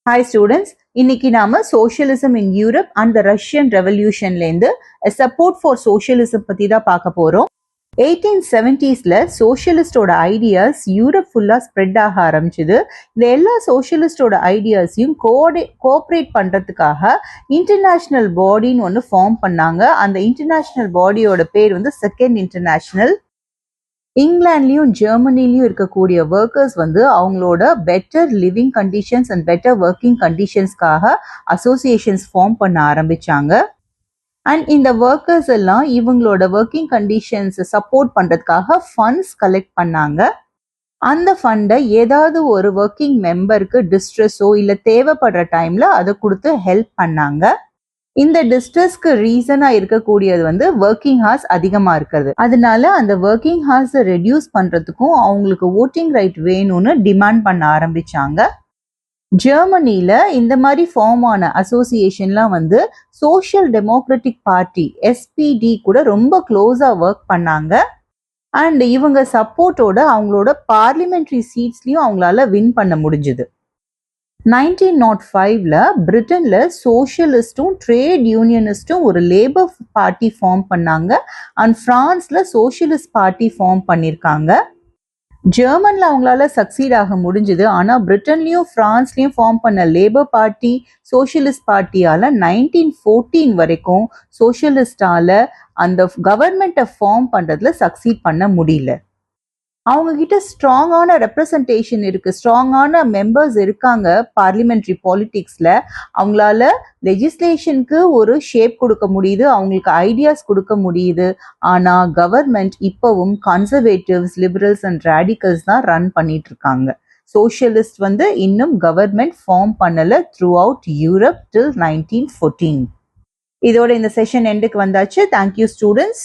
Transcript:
Hi students, இன்னைக்கு நாம socialism in Europe and the Russian Revolutionல இருந்து a support for socialism பத்தி தான் பார்க்க போறோம். 1870ஸ்ல சோஷியலிஸ்டோட ஐடியாஸ் யூரோப் ஃபுல்லா ஸ்ப்ரெட் ஆக ஆரம்பிச்சுது. இந்த எல்லா சோஷியலிஸ்டோட ஐடியாஸையும் கோஆப்ரேட் பண்றதுக்காக இன்டர்நேஷனல் பாடின்னு ஒன்று ஃபார்ம் பண்ணாங்க. அந்த இன்டர்நேஷனல் பாடியோட பேர் வந்து செகண்ட் இன்டர்நேஷனல். இங்கிலாந்துலயும் ஜெர்மனிலயும் இருக்கக்கூடிய ஒர்க்கர்ஸ் வந்து அவங்களோட better living conditions and better working கண்டிஷன்ஸ்க்காக அசோசியேஷன்ஸ் ஃபார்ம் பண்ண ஆரம்பிச்சாங்க. அண்ட் இந்த ஒர்க்கர்ஸ் எல்லாம் இவங்களோட ஒர்க்கிங் கண்டிஷன்ஸ் சப்போர்ட் பண்றதுக்காக ஃபண்ட்ஸ் கலெக்ட் பண்ணாங்க. அந்த ஃபண்டை ஏதாவது ஒரு ஒர்க்கிங் மெம்பருக்கு டிஸ்ட்ரெஸோ இல்லை தேவைப்படுற டைம்ல அதை கொடுத்து ஹெல்ப் பண்ணாங்க. இந்த டிஸ்ட்ரெஸ்க்கு ரீசனா இருக்கக்கூடியது வந்து ஒர்க்கிங் ஹார்ஸ் அதிகமா இருக்கிறது. அதனால அந்த ஒர்க்கிங் ஹார்ஸ் ரெடியூஸ் பண்றதுக்கும் அவங்களுக்கு ஓட்டிங் ரைட் வேணும்னு டிமாண்ட் பண்ண ஆரம்பிச்சாங்க. ஜெர்மனில இந்த மாதிரி ஃபார்ம் ஆன அசோசியேஷன்லாம் வந்து சோஷியல் டெமோக்ராட்டிக் பார்ட்டி SPD கூட ரொம்ப க்ளோஸா ஒர்க் பண்ணாங்க. அண்ட் இவங்க சப்போர்ட்டோட அவங்களோட பார்லிமெண்ட்ரி சீட்ஸ்லயும் அவங்களால வின் பண்ண முடிஞ்சுது. 1905ல பிரிட்டன்ல சோஷியலிஸ்டும் ட்ரேட் யூனியனிஸ்டும் ஒரு லேபர் பார்ட்டி ஃபார்ம் பண்ணாங்க. அண்ட் பிரான்ஸ்ல சோஷியலிஸ்ட் பார்ட்டி ஃபார்ம் பண்ணியிருக்காங்க. ஜெர்மன்ல அவங்களால சக்சீட் ஆக முடிஞ்சுது. ஆனா பிரிட்டன்லயும் பிரான்ஸ்லயும் ஃபார்ம் பண்ண லேபர் பார்ட்டி சோஷியலிஸ்ட் பார்ட்டியால 1914 வரைக்கும் சோஷியலிஸ்டால அந்த கவர்மெண்ட்டை ஃபார்ம் பண்றதுல சக்சீட் பண்ண முடியல. அவங்க கிட்ட ஸ்ட்ராங்கான ரெப்ரசன்டேஷன் இருக்கு, ஸ்ட்ராங்கான மெம்பர்ஸ் இருக்காங்க பார்லிமெண்ட்ரி பாலிடிக்ஸ்ல. அவங்களால லெஜிஸ்லேஷனுக்கு ஒரு ஷேப் கொடுக்க முடியுது, அவங்களுக்கு ஐடியாஸ் கொடுக்க முடியுது. ஆனா கவர்மெண்ட் இப்பவும் கன்சர்வேட்டிவ்ஸ், லிபரல்ஸ் அண்ட் ரேடிக்கல்ஸ் தான் ரன் பண்ணிட்டு இருக்காங்க. சோஷியலிஸ்ட் வந்து இன்னும் கவர்மெண்ட் ஃபார்ம் பண்ணல த்ரூ அவுட் யூரோப் டில் 1914. இதோட இந்த செஷன் எண்டுக்கு வந்தாச்சு. Thank you students.